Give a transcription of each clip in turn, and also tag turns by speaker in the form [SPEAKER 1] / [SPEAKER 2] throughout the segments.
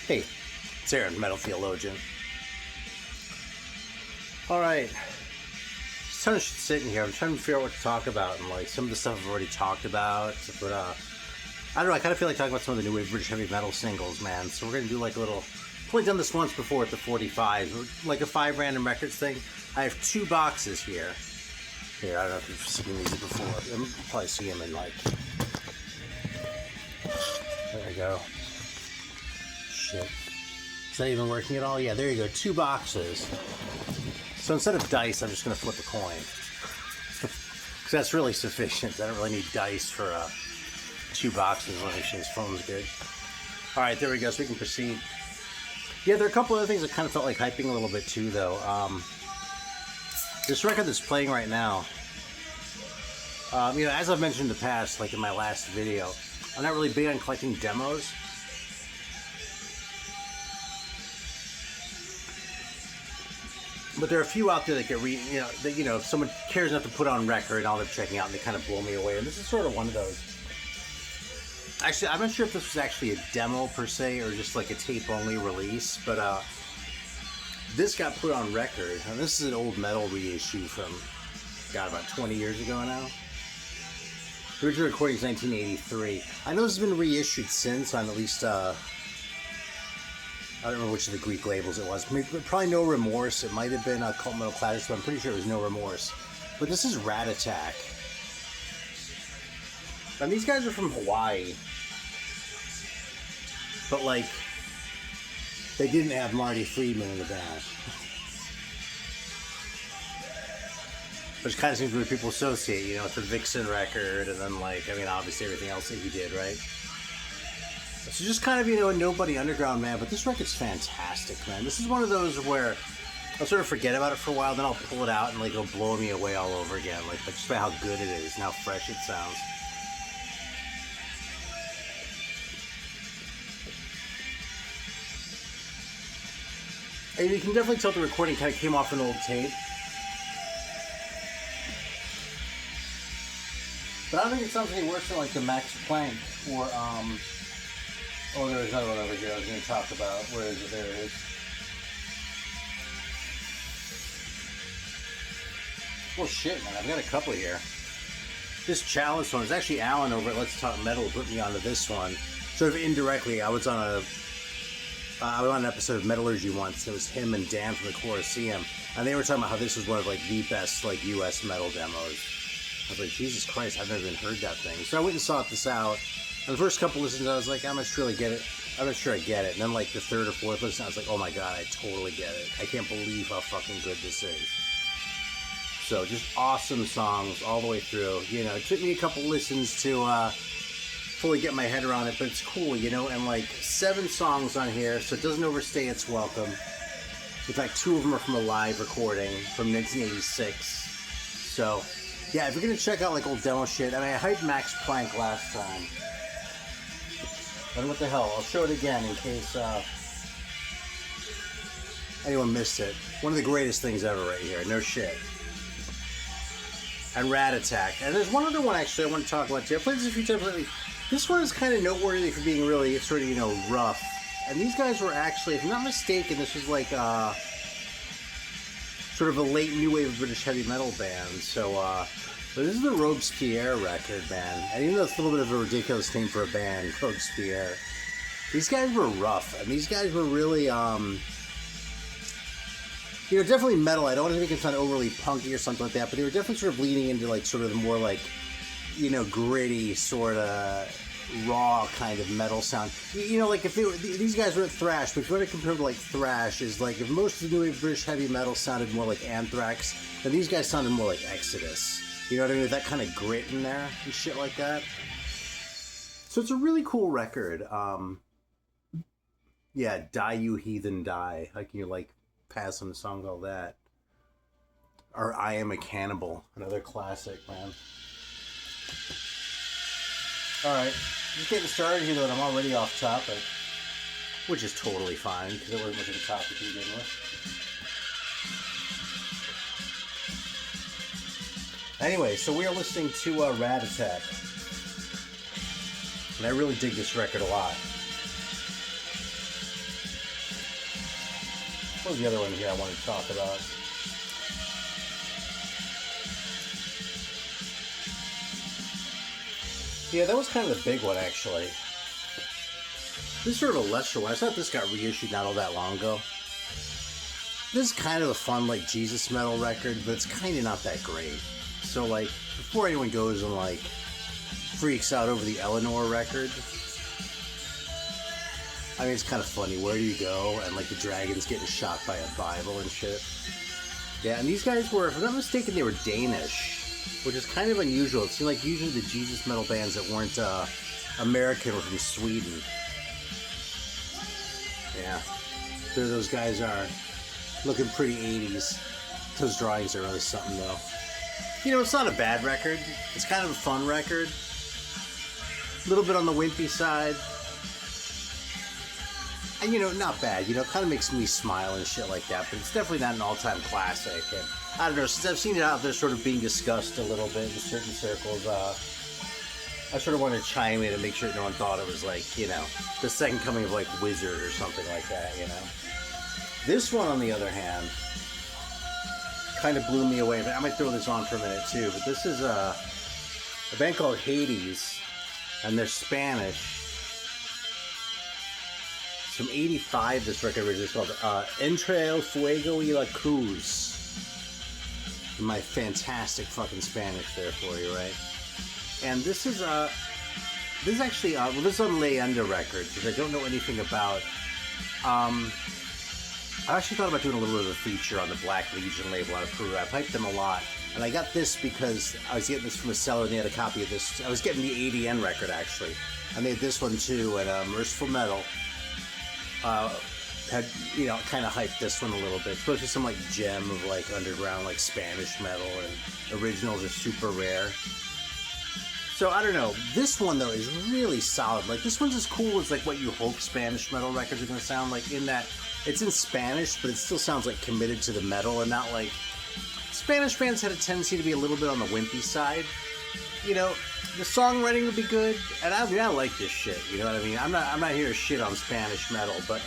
[SPEAKER 1] Hey, it's Aaron, Metal Theologian. Alright, just kind of sitting here. I'm trying to figure out what to talk about, and like some of the stuff I've already talked about, but I don't know, I kind of feel like talking about some of the new wave British heavy metal singles, man. So we're going to do like a little, I've only done this once before with the 45, like a 5 random records thing. I have 2 boxes here. Here, I don't know if you've seen these before. You'll probably see them in like, there we go. Shit. Is that even working at all? Yeah, there you go. 2 boxes. So instead of dice, I'm just going to flip a coin. Because that's really sufficient. I don't really need dice for 2 boxes. Let me make sure this phone's good. Alright, there we go. So we can proceed. Yeah, there are a couple other things that kind of felt like hyping a little bit too, though. This record that's playing right now, as I've mentioned in the past, like in my last video, I'm not really big on collecting demos. But there are a few out there that get if someone cares enough to put on record and all they're checking out and they kind of blow me away. And this is sort of one of those. Actually, I'm not sure if this was actually a demo per se or just like a tape-only release, but this got put on record. And this is an old metal reissue from, God, about 20 years ago now. The original recording is 1983. I know this has been reissued since on at least, I don't remember which of the Greek labels it was. Probably No Remorse. It might have been Cult Metal Clatters, but I'm pretty sure it was No Remorse. But this is Rat Attack. And these guys are from Hawaii. But, like, they didn't have Marty Friedman in the band. Which kind of seems what people associate, with the Vixen record, and then, like, obviously everything else that he did, right? So just kind of, a nobody underground, man, but this record's fantastic, man. This is one of those where I'll sort of forget about it for a while, then I'll pull it out and, like, it'll blow me away all over again, like just by how good it is and how fresh it sounds. And you can definitely tell the recording kind of came off an old tape. But I don't think it sounds any worse than, like, the Max Planck or, oh, there's another one over here I was going to talk about. Where is it? There it is. Well, shit, man. I've got a couple here. This Chalice one is actually Alan over at Let's Talk Metal put me onto this one. Sort of indirectly, I was on an episode of Metallurgy once. It was him and Dan from the Colosseum. And they were talking about how this was one of, like, the best, like, U.S. metal demos. I was like, Jesus Christ, I've never even heard that thing. So I went and sought this out. And the first couple listens, I was like, I'm not sure I get it. I'm not sure I get it. And then, like, the third or fourth listen, I was like, oh my god, I totally get it. I can't believe how fucking good this is. So, just awesome songs all the way through. It took me a couple listens to fully get my head around it, but it's cool, and, like, 7 songs on here, so it doesn't overstay its welcome. In fact, 2 of them are from a live recording from 1986. So, yeah, if you're gonna check out, like, old demo shit, I hyped Max Planck last time. And what the hell, I'll show it again in case anyone missed it. One of the greatest things ever right here, no shit. And Rat Attack. And there's one other one actually I want to talk about too. I've played this a few times lately. This one is kind of noteworthy for being really sort of, rough. And these guys were actually, if I'm not mistaken, this was like sort of a late new wave of British heavy metal band. So, but this is the Robespierre record, man. And even though it's a little bit of a ridiculous name for a band, Robespierre, these guys were rough. And these guys were really, definitely metal. I don't want to make it sound overly punky or something like that, but they were definitely sort of leaning into, like, sort of the more, like, gritty, sort of raw kind of metal sound. Like, if they were, these guys were thrash, but if you want to compare them to, like, thrash, is like, if most of the new wave British heavy metal sounded more like Anthrax, then these guys sounded more like Exodus. You know what I mean? With that kind of grit in there and shit like that. So it's a really cool record. Yeah, Die You Heathen Die. Like, you like pass on the song, all that. Or I Am a Cannibal. Another classic, man. Alright. Just getting started here, though, and I'm already off topic. Which is totally fine, because it wasn't much of a topic to begin with. Anyway, so we are listening to Rat Attack. And I really dig this record a lot. What was the other one here I wanted to talk about? Yeah, that was kind of the big one, actually. This is sort of a lesser one. I thought this got reissued not all that long ago. This is kind of a fun, like, Jesus metal record, but it's kind of not that great. So, like, before anyone goes and, like, freaks out over the Eleanor record, I mean, it's kind of funny. Where do you go? And, like, the dragon's getting shot by a Bible and shit. Yeah, and these guys were, if I'm not mistaken, they were Danish, which is kind of unusual. It seemed like usually the Jesus metal bands that weren't American were from Sweden. Yeah, there those guys are. Looking pretty 80s. Those drawings are really something, though. You know, it's not a bad record. It's kind of a fun record. A little bit on the wimpy side. And, you know, not bad. You know, it kind of makes me smile and shit like that. But it's definitely not an all-time classic. And I don't know, since I've seen it out there sort of being discussed a little bit in certain circles, I sort of wanted to chime in and make sure no one thought it was like, you know, the second coming of, like, Wizard or something like that, you know? This one, on the other hand, kind of blew me away. But I might throw this on for a minute, too. But this is a band called Hades, and they're Spanish. It's from 85, this record originally. It's called Entre el Fuego y la Cruz. My fantastic fucking Spanish there for you, right? And this is actually, well, this is on Leyenda Records, which I don't know anything about. I actually thought about doing a little bit of a feature on the Black Legion label out of Peru. I piped them a lot. And I got this because I was getting this from a seller and they had a copy of this. I was getting the ADN record, actually. I made this one, too, and Merciful Metal had, you know, kind of hyped this one a little bit. Especially some, like, gem of, like, underground, like, Spanish metal, and originals are super rare. So, I don't know. This one, though, is really solid. Like, this one's as cool as, like, what you hope Spanish metal records are going to sound like, in that it's in Spanish, but it still sounds, like, committed to the metal and not, like... Spanish bands had a tendency to be a little bit on the wimpy side. You know, the songwriting would be good, and I mean, I like this shit, you know what I mean? I'm not here to shit on Spanish metal, but,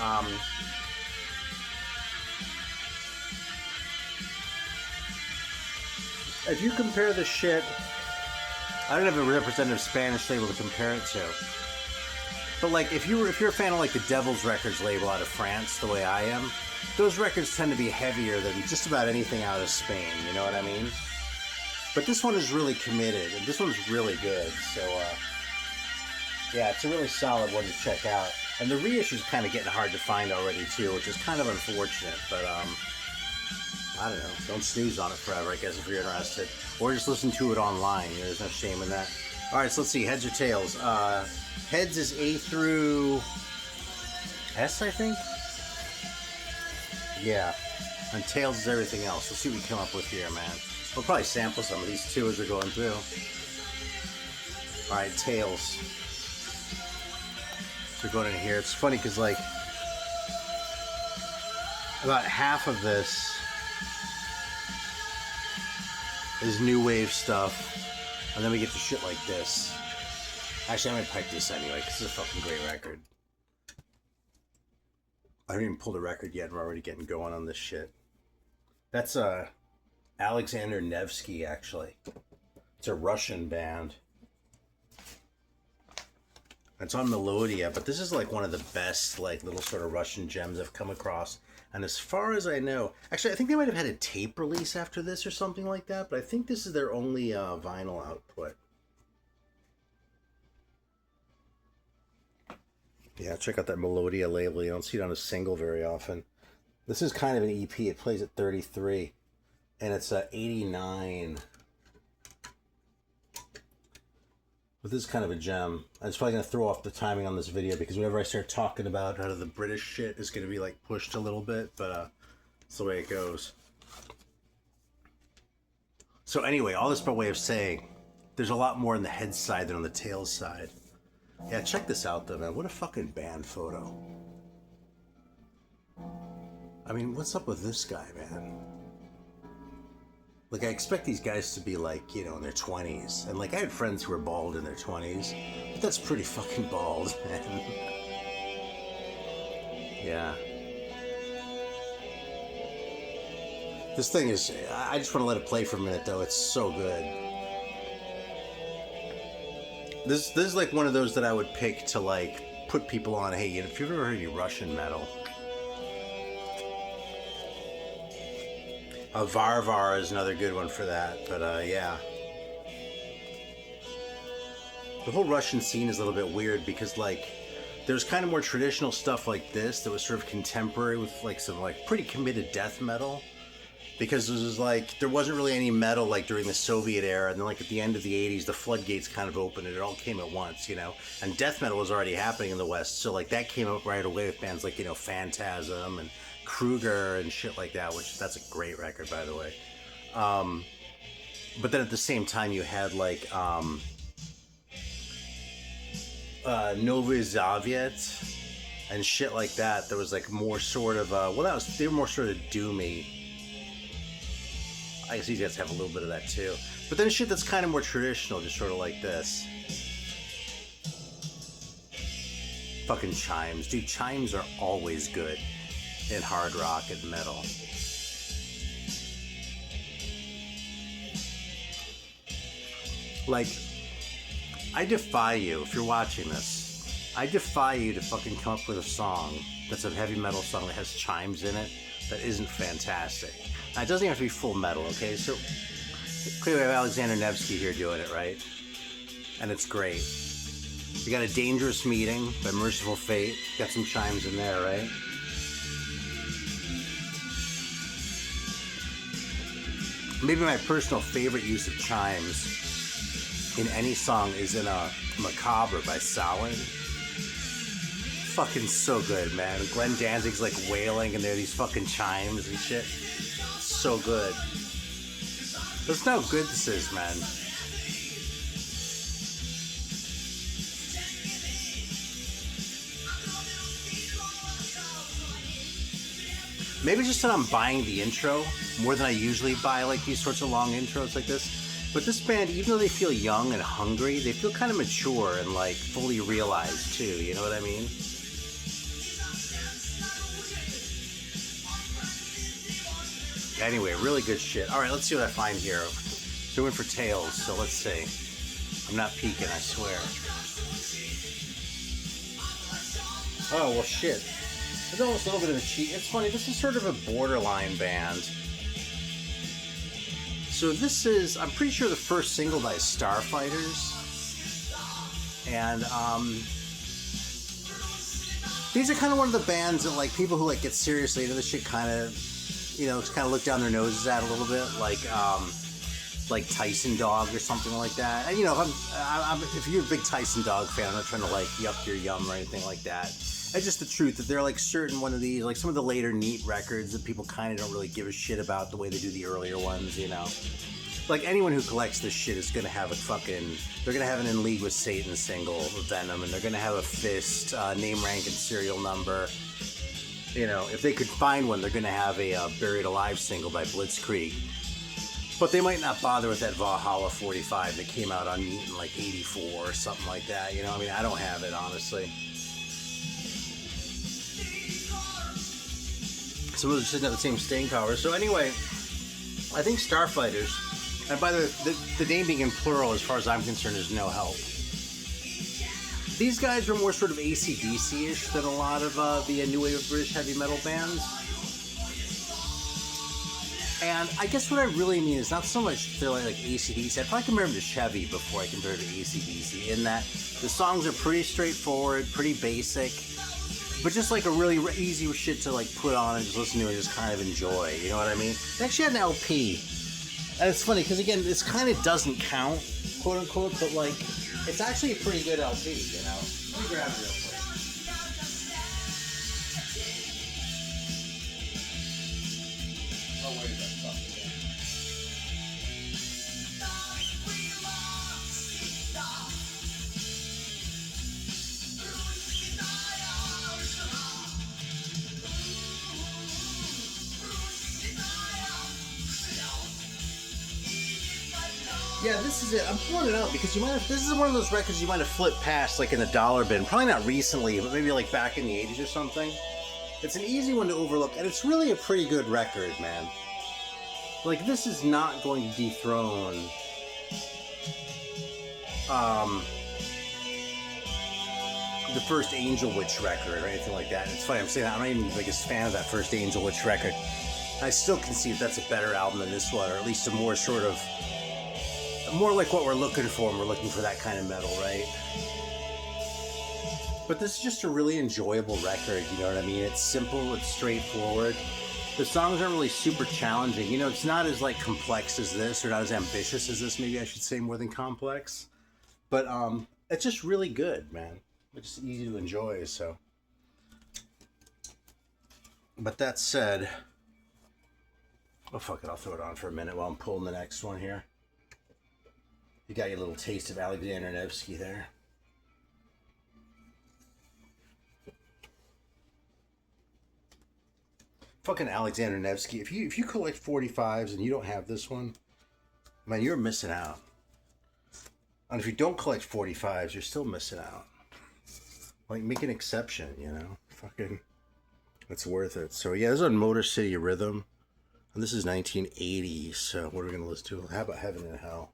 [SPEAKER 1] if you compare the shit... I don't have a representative Spanish label to compare it to. But, like, if you're a fan of, like, the Devil's Records label out of France, the way I am, those records tend to be heavier than just about anything out of Spain, you know what I mean? But this one is really committed, and this one's really good, so, yeah, it's a really solid one to check out. And the reissue's kind of getting hard to find already, too, which is kind of unfortunate, but, I don't know, don't snooze on it forever, I guess, if you're interested. Or just listen to it online, you know, there's no shame in that. Alright, so let's see, heads or tails? Heads is A through S, I think? Yeah. And tails is everything else. Let's see what we come up with here, man. We'll probably sample some of these too as we're going through. Alright, tails. So we're going in here. It's funny because, like, about half of this is new wave stuff. And then we get to shit like this. Actually, I'm gonna pipe this anyway, because it's a fucking great record. I haven't even pulled a record yet, and we're already getting going on this shit. That's Alexander Nevsky, actually. It's a Russian band. It's on Melodia, but this is like one of the best, like, little sort of Russian gems I've come across. And as far as I know, actually, I think they might have had a tape release after this or something like that, but I think this is their only vinyl output. Yeah, check out that Melodia label. You don't see it on a single very often. This is kind of an EP. It plays at 33. And it's 89. But this is kind of a gem. I'm probably going to throw off the timing on this video because whenever I start talking about how the British shit is going to be, like, pushed a little bit. But it's the way it goes. So anyway, all this by way of saying, there's a lot more on the head side than on the tail side. Yeah, check this out, though, man. What a fucking band photo. I mean, what's up with this guy, man? Like, I expect these guys to be, like, you know, in their 20s. And, like, I had friends who were bald in their 20s. But that's pretty fucking bald, man. Yeah. This thing is, I just want to let it play for a minute though. It's so good. This is like one of those that I would pick to like put people on. Hey, if you've ever heard any Russian metal, Varvar is another good one for that. But yeah, the whole Russian scene is a little bit weird because like there's kind of more traditional stuff like this that was sort of contemporary with like some like pretty committed death metal. Because it was like, there wasn't really any metal like during the Soviet era, and then like at the end of the 80s, the floodgates kind of opened and it all came at once, you know? And death metal was already happening in the West, so like that came up right away with bands like, you know, Phantasm and Kruger and shit like that, which that's a great record, by the way. But then at the same time, you had like NWOBHM and shit like that. There was like more sort of, they were more sort of doomy. I guess these guys have a little bit of that too. But then shit that's kind of more traditional, just sort of like this. Fucking chimes. Dude, chimes are always good in hard rock and metal. Like, I defy you, if you're watching this, I defy you to fucking come up with a song that's a heavy metal song that has chimes in it that isn't fantastic. Now, it doesn't have to be full metal, okay? So, clearly we have Alexander Nevsky here doing it, right? And it's great. We got A Dangerous Meeting by Merciful Fate. Got some chimes in there, right? Maybe my personal favorite use of chimes in any song is in a Macabre by Samhain. Fucking so good, man. Glenn Danzig's like wailing and there are these fucking chimes and shit. So good. Listen how good this is, man. Maybe just that I'm buying the intro more than I usually buy like these sorts of long intros like this. But this band, even though they feel young and hungry, they feel kind of mature and like fully realized too, you know what I mean? Anyway, really good shit. Alright, let's see what I find here. So we went for Tails, so let's see. I'm not peeking, I swear. Oh, well shit. There's almost a little bit of a cheat. It's funny, this is sort of a borderline band. So this is, I'm pretty sure the first single by Starfighters. And, these are kind of one of the bands that, like, people who, like, get seriously into this shit kind of, you know, kind of look down their noses at a little bit, like Tyson Dog or something like that. And, you know, if you're a big Tyson Dog fan, I'm not trying to, like, yuck your yum or anything like that. It's just the truth that they're, like, certain one of these, like, some of the later Neat records that people kind of don't really give a shit about the way they do the earlier ones, you know. Like, anyone who collects this shit is gonna have a fucking, they're gonna have an In League with Satan single of Venom, and they're gonna have a Fist, name, rank, and serial number. You know, if they could find one, they're going to have a Buried Alive single by Blitzkrieg. But they might not bother with that Valhalla 45 that came out on Neat in like 84 or something like that. You know, I mean, I don't have it, honestly. So we'll just have the same staying power. So anyway, I think Starfighters, and by the name being in plural as far as I'm concerned, is no help. These guys were more sort of AC/DC-ish than a lot of the new wave of British heavy metal bands. And I guess what I really mean is not so much they're like AC/DC. I'd probably compare them to Chevy before I compare to AC/DC, in that the songs are pretty straightforward, pretty basic, but just like a really easy shit to like put on and just listen to and just kind of enjoy. You know what I mean? They actually had an LP. And it's funny because, again, this kind of doesn't count, quote unquote, but like, it's actually a pretty good LP, you know? Let me grab it real quick. Oh, wait a minute. Yeah, this is it. I'm pulling it out because you might have, this is one of those records you might have flipped past like in the dollar bin. Probably not recently, but maybe like back in the 80s or something. It's an easy one to overlook, and it's really a pretty good record, man. like, this is not going to dethrone the first Angel Witch record or anything like that. It's funny, I'm saying that. I'm not even the biggest fan of that first Angel Witch record. I still concede that's a better album than this one, or at least a more sort of, more like what we're looking for, and we're looking for that kind of metal, right? But this is just a really enjoyable record, you know what I mean? It's simple, it's straightforward. The songs aren't really super challenging. You know, it's not as, like, complex as this, or not as ambitious as this, maybe I should say, more than complex. But it's just really good, man. It's just easy to enjoy, so. But that said, oh, fuck it, I'll throw it on for a minute while I'm pulling the next one here. You got your little taste of Alexander Nevsky there. Fucking Alexander Nevsky. If you collect 45s and you don't have this one, man, you're missing out. And if you don't collect 45s, you're still missing out. Like, make an exception, you know? Fucking, it's worth it. So, yeah, this is on Motor City Rhythm. And this is 1980, so what are we going to listen to? How about Heaven and Hell?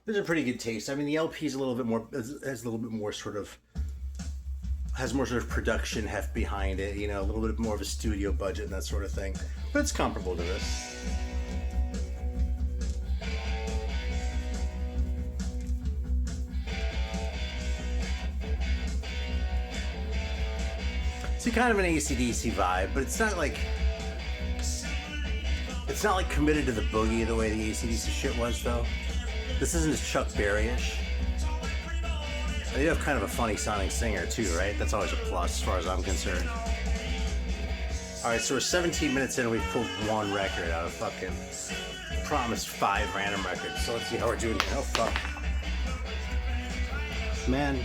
[SPEAKER 1] There's a pretty good taste. I mean, the LP is a little bit more, has a little bit more sort of, has more sort of production heft behind it, you know, a little bit more of a studio budget and that sort of thing. But it's comparable to this. See, kind of an AC/DC vibe, but it's not like committed to the boogie the way the AC/DC shit was, though. This isn't as Chuck Berry-ish. You have kind of a funny sounding singer too, right? That's always a plus as far as I'm concerned. Alright, so we're 17 minutes in and we've pulled one record out of fucking promised 5 random records. So let's see how we're doing here. Oh fuck. Man.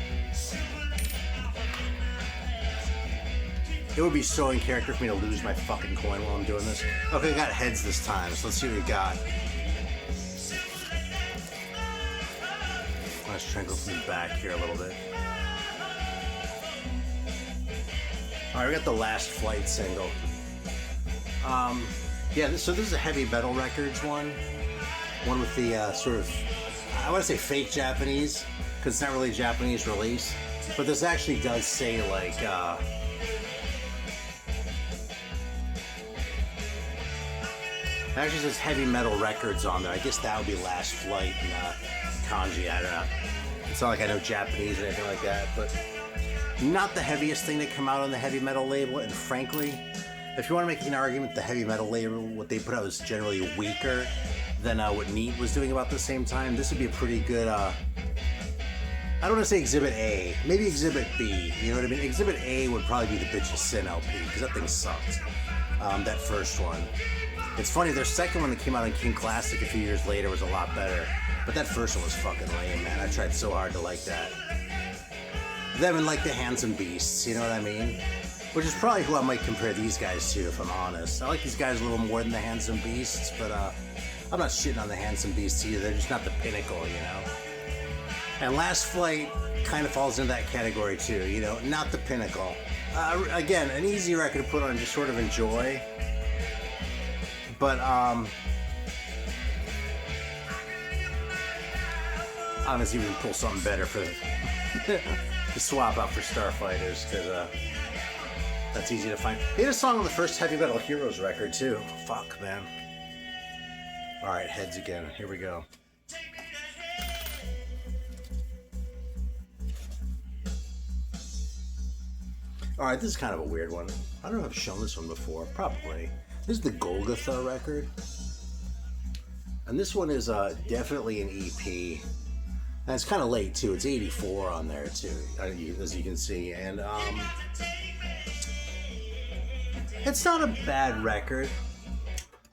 [SPEAKER 1] It would be so in character for me to lose my fucking coin while I'm doing this. Okay, I got heads this time, so let's see what we got. Let's try and go from the back here a little bit. Alright, we got the Last Flight single. Yeah, so this is a heavy metal records one. One with the sort of, I want to say fake Japanese, because it's not really a Japanese release. But this actually does say like, it actually says Heavy Metal Records on there. I guess that would be Last Flight and kanji, I don't know. It's not like I know Japanese or anything like that, but not the heaviest thing that come out on the heavy metal label, and frankly, if you want to make an argument the heavy metal label, what they put out is generally weaker than what NEAT was doing about the same time, this would be a pretty good, I don't want to say Exhibit A, maybe Exhibit B, you know what I mean? Exhibit A would probably be the Bitch of Sin LP, because that thing sucked, that first one. It's funny, their second one that came out on King Classic a few years later was a lot better. But that first one was fucking lame, man. I tried so hard to like that. Them and like the Handsome Beasts, you know what I mean? Which is probably who I might compare these guys to, if I'm honest. I like these guys a little more than the Handsome Beasts, but I'm not shitting on the Handsome Beasts either. They're just not the pinnacle, you know? And Last Flight kind of falls into that category too, you know? Not the pinnacle. Again, an easy record to put on and just sort of enjoy. But, I'm gonna see if we can pull something better for to swap out for Starfighters, because that's easy to find. He had a song on the first Heavy Metal Heroes record too. Fuck, man. Alright, heads again. Here we go. Alright, this is kind of a weird one. I don't know if I've shown this one before. Probably. This is the Golgotha record. And this one is definitely an EP. And it's kind of late too. It's 84 on there too, as you can see. And it's not a bad record.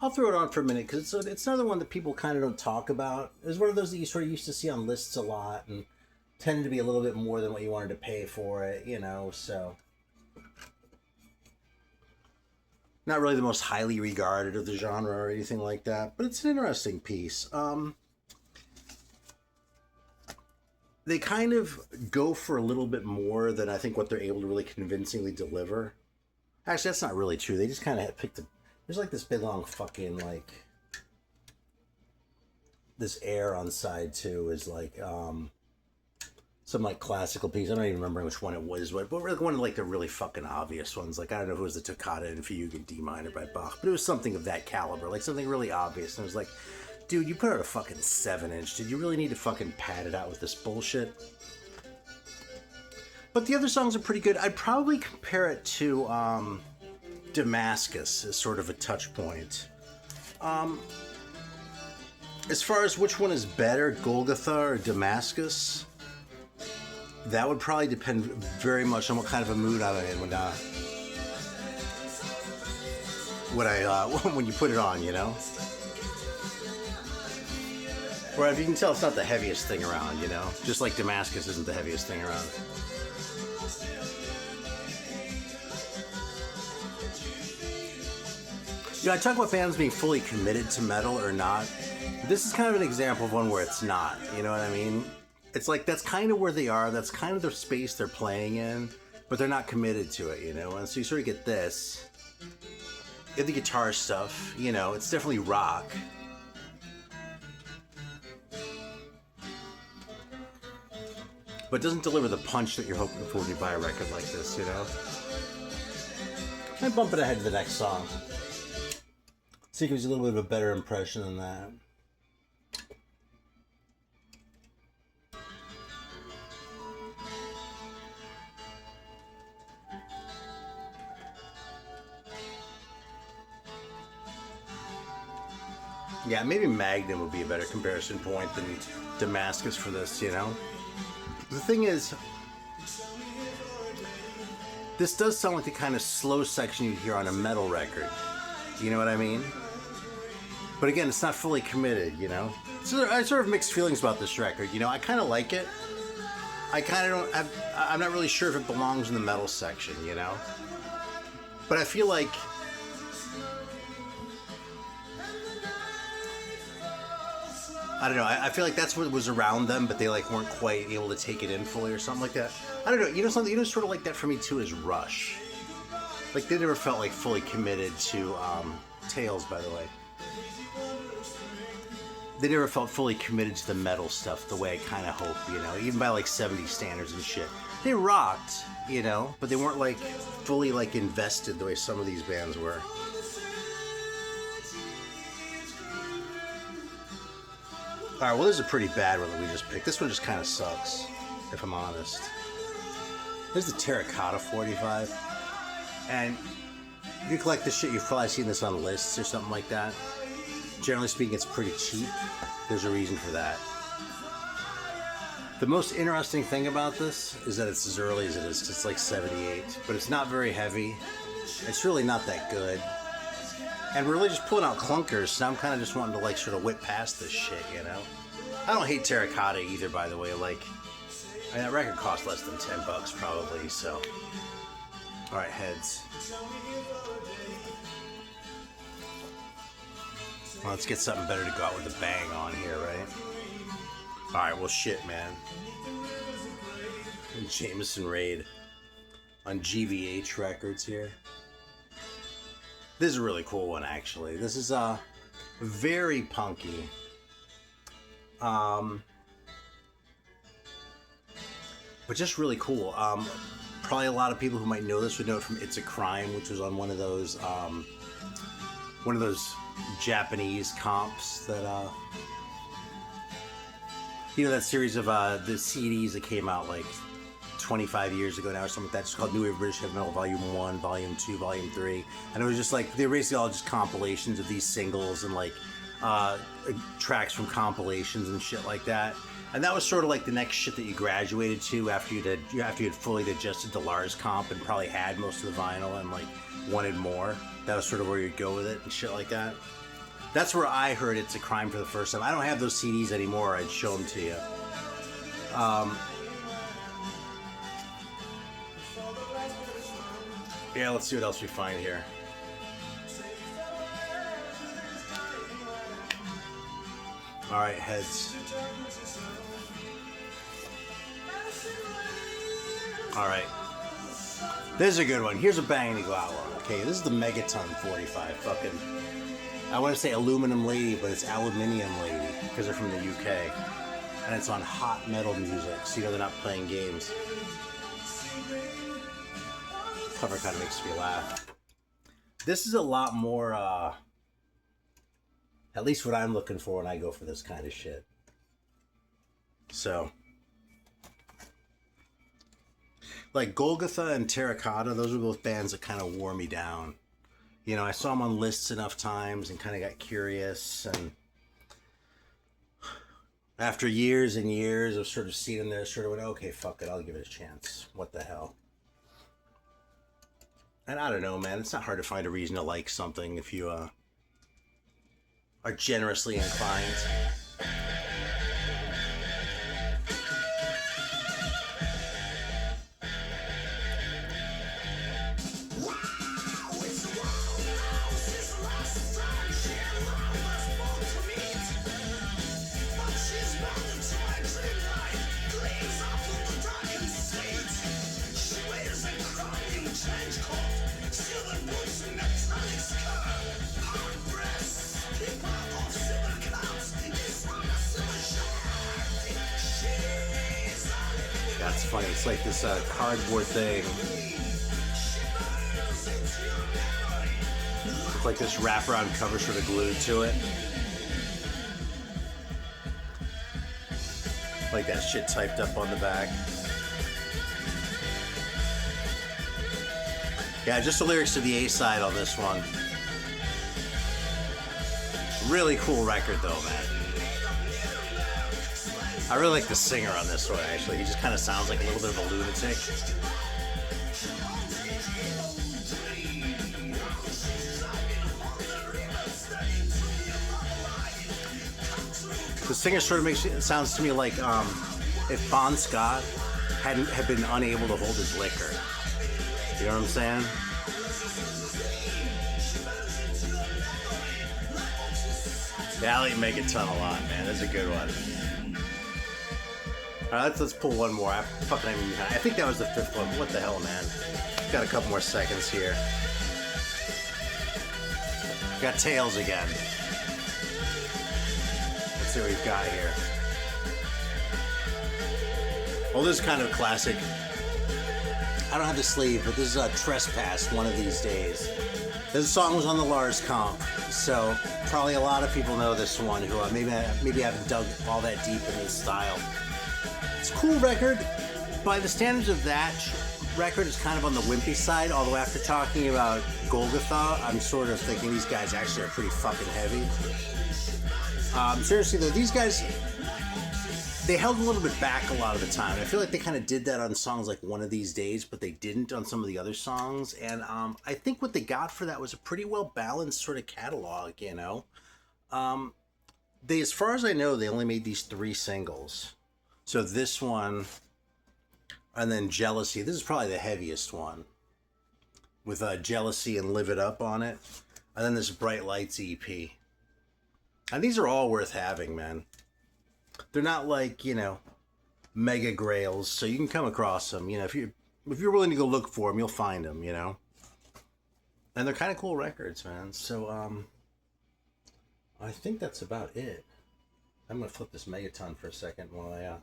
[SPEAKER 1] I'll throw it on for a minute because it's another one that people kind of don't talk about. It's one of those that you sort of used to see on lists a lot and tended to be a little bit more than what you wanted to pay for it, you know, so. Not really the most highly regarded of the genre or anything like that, but it's an interesting piece. they kind of go for a little bit more than I think what they're able to really convincingly deliver. Actually, that's not really true. They just kind of picked a... There's like this big long fucking like... This air on side 2 is like some like classical piece. I don't even remember which one it was, but really one of like the really fucking obvious ones. Like I don't know if it was the Toccata in Fugue in D minor by Bach, but it was something of that caliber, like something really obvious. And it was like, dude, you put out a fucking 7-inch. Did you really need to fucking pad it out with this bullshit? But the other songs are pretty good. I'd probably compare it to Damascus as sort of a touch point. As far as which one is better, Golgotha or Damascus, that would probably depend very much on what kind of a mood I'm in when you put it on, you know? Or if you can tell, it's not the heaviest thing around, you know? Just like Damascus isn't the heaviest thing around. You know, I talk about bands being fully committed to metal or not. This is kind of an example of one where it's not, you know what I mean? It's like, that's kind of where they are, that's kind of the space they're playing in, but they're not committed to it, you know? And so you sort of get this. You get the guitar stuff, you know, it's definitely rock. But it doesn't deliver the punch that you're hoping for when you buy a record like this, you know? And bump it ahead to the next song. See if it was a little bit of a better impression than that. Yeah, maybe Magnum would be a better comparison point than Damascus for this, you know? The thing is, this does sound like the kind of slow section you'd hear on a metal record. You know what I mean? But again, it's not fully committed, you know? So I sort of mixed feelings about this record, you know? I kind of like it. I kind of don't... I'm not really sure if it belongs in the metal section, you know? But I feel like... I don't know, I feel like that's what was around them, but they like weren't quite able to take it in fully or something like that. I don't know, you know something, you know sort of like that for me too is Rush. Like they never felt like fully committed to, Tails by the way. They never felt fully committed to the metal stuff the way I kind of hope, you know, even by like 70s standards and shit. They rocked, you know, but they weren't like fully like invested the way some of these bands were. Alright, well this is a pretty bad one that we just picked. This one just kind of sucks, if I'm honest. There's the Terracotta 45. And if you collect this shit, you've probably seen this on lists or something like that. Generally speaking, it's pretty cheap. There's a reason for that. The most interesting thing about this is that it's as early as it is, 'cause it's like 78. But it's not very heavy. It's really not that good. And we're really just pulling out clunkers, so I'm kind of just wanting to like sort of whip past this shit, you know? I don't hate Terracotta either, by the way. Like, I mean, that record cost less than $10 probably, so. Alright, heads. Well, let's get something better to go out with a bang on here, right? Alright, well shit, man. Jameson Raid on GVH Records here. This is a really cool one, actually. This is very punky. But just really cool. Probably a lot of people who might know this would know it from It's a Crime, which was on one of those Japanese comps that you know, that series of the CDs that came out like 25 years ago now or something like that. It's called New Wave British Heavy Metal Volume 1, Volume 2, Volume 3. And it was just like, they were basically all just compilations of these singles and like tracks from compilations and shit like that. And that was sort of like the next shit that you graduated to after you had fully digested the Lars comp and probably had most of the vinyl and like wanted more. That was sort of where you'd go with it and shit like that. That's where I heard It's a Crime for the first time. I don't have those CDs anymore. I'd show them to you. Yeah, let's see what else we find here. Alright, heads. All right. This is a good one. Here's a bang to go out on. Okay, this is the Megaton 45. Fucking, I want to say aluminum lady, but it's aluminium lady because they're from the UK. And it's on hot metal music, so you know they're not playing games. Cover kind of makes me laugh. This is a lot more, at least what I'm looking for when I go for this kind of shit. So, like Golgotha and Terracotta, those were both bands that kind of wore me down. You know, I saw them on lists enough times and kind of got curious, and after years and years of sort of seeing them there, sort of went, okay, fuck it, I'll give it a chance. What the hell? And I don't know, man, it's not hard to find a reason to like something if you are generously inclined. That's funny. It's like this cardboard thing. It's like this wraparound cover sort of glued to it. Like that shit typed up on the back. Yeah, just the lyrics to the A side on this one. Really cool record though, man. I really like the singer on this one, actually. He just kind of sounds like a little bit of a lunatic. The singer sort of makes it sounds to me like if Bon Scott had been unable to hold his liquor. You know what I'm saying? Yeah, I like Megaton a lot, man. That's a good one. Alright, let's pull one more. I think that was the fifth one. What the hell, man? Got a couple more seconds here. Got Tails again. Let's see what we've got here. Well, this is kind of classic. I don't have the sleeve, but this is Trespass, One of These Days. This song was on the Lars comp, so probably a lot of people know this one who maybe haven't dug all that deep in this style. It's a cool record. By the standards of that record, it's kind of on the wimpy side, although after talking about Golgotha, I'm sort of thinking these guys actually are pretty fucking heavy. Seriously though, these guys, they held a little bit back a lot of the time. I feel like they kind of did that on songs like One of These Days, but they didn't on some of the other songs. And I think what they got for that was a pretty well-balanced sort of catalog, you know? They, as far as I know, they only made these 3 singles. So this one, and then Jealousy. This is probably the heaviest one, with Jealousy and Live It Up on it. And then this Bright Lights EP. And these are all worth having, man. They're not like, you know, mega grails, so you can come across them. You know, if you're willing to go look for them, you'll find them, you know. And they're kind of cool records, man. So, I think that's about it. I'm going to flip this Megaton for a second while I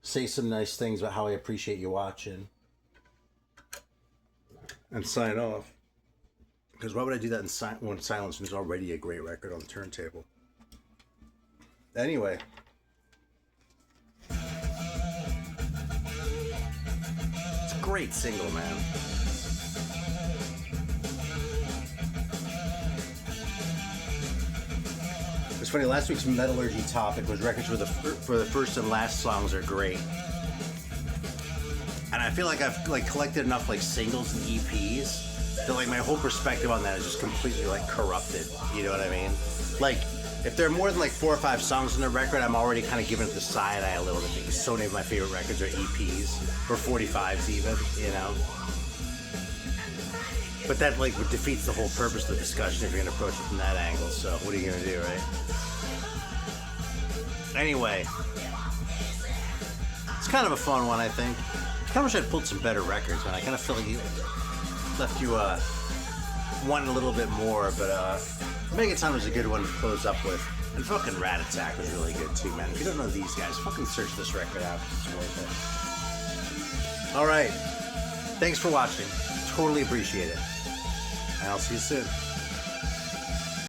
[SPEAKER 1] say some nice things about how I appreciate you watching. And sign off. Because why would I do that in silence when there's already a great record on the turntable? Anyway. It's a great single, man. It's funny, last week's Metallurgy topic was records for the first and last songs are great. And I feel like I've collected enough singles and EPs that my whole perspective on that is just completely corrupted. You know what I mean? If there are more than 4 or 5 songs on the record, I'm already kind of giving it the side eye a little bit because so many of my favorite records are EPs or 45s even, you know. But that defeats the whole purpose of the discussion if you're gonna approach it from that angle. So what are you gonna do, right? Anyway, it's kind of a fun one, I think. I wish I'd pulled some better records, man. I kind of feel like you left you wanting a little bit more, but Megaton was a good one to close up with. And fucking Rat Attack was really good too, man. If you don't know these guys, fucking search this record out. It's worth it. Alright. Thanks for watching. Totally appreciate it. And I'll see you soon.